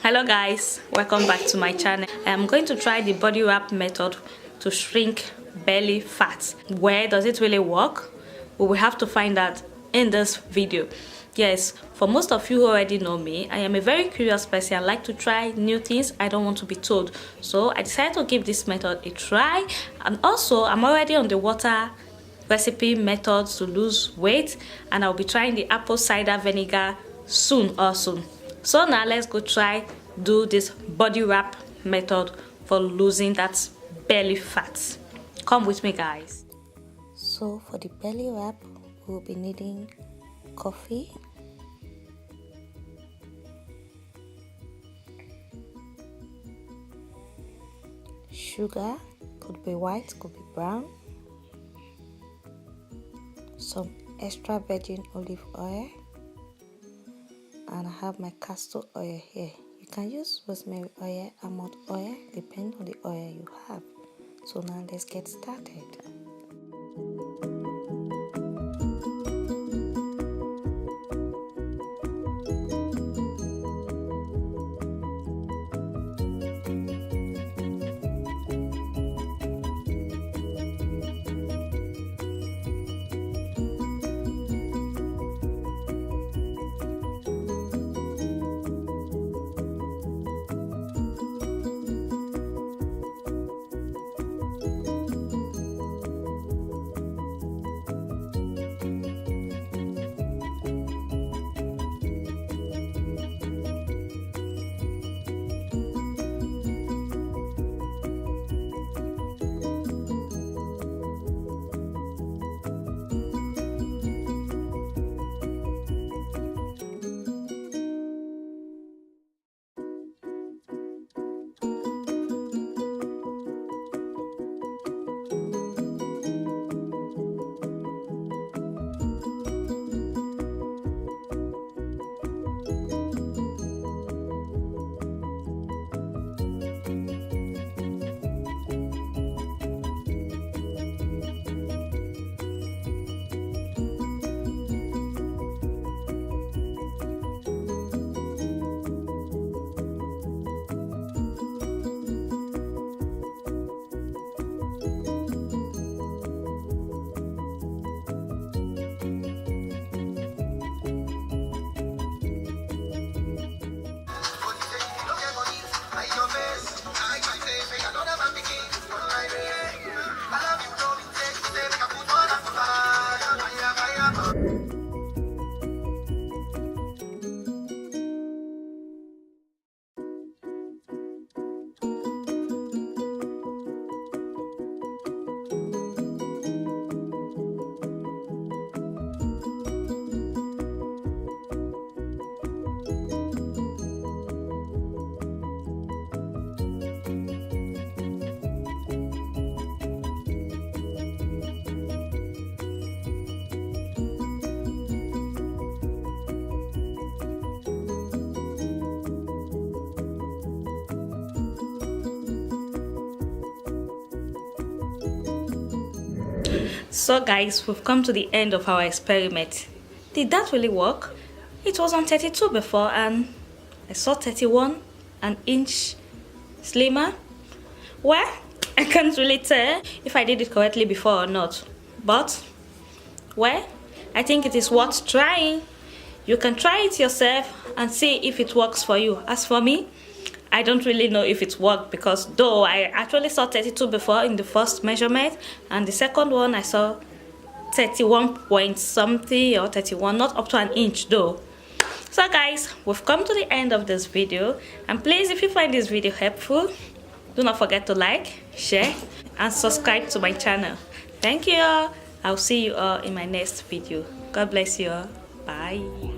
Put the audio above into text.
Hello guys, welcome back to my channel. I'm going to try the body wrap method to shrink belly fat. Where does it really work? We will have to find out in this video. Yes, for most of you who already know me, I am a very curious person. I like to try new things. I don't want to be told. So I decided to give this method a try. And also, I'm already on the water recipe methods to lose weight, and I'll be trying the apple cider vinegar soon. So now let's go do this body wrap method for losing that belly fat. Come with me, guys. So for the belly wrap, we'll be needing coffee, sugar, could be white, could be brown, some extra virgin olive oil, and I have my castor oil here. You can use rosemary oil, almond oil, depending on the oil you have. So now let's get started. So guys, we've come to the end of our experiment. Did that really work? It was on 32 before and I saw 31, an inch slimmer. Well, I can't really tell if I did it correctly before or not, but well, I think it is worth trying. You can try it yourself and see if it works for you. As for me, I don't really know if it worked, because though I actually saw 32 before in the first measurement, and the second one I saw 31 point something or 31, not up to an inch though. So guys, we've come to the end of this video, and please, if you find this video helpful, do not forget to like, share and subscribe to my channel. Thank you all. I'll see you all in my next video. God bless you all. Bye.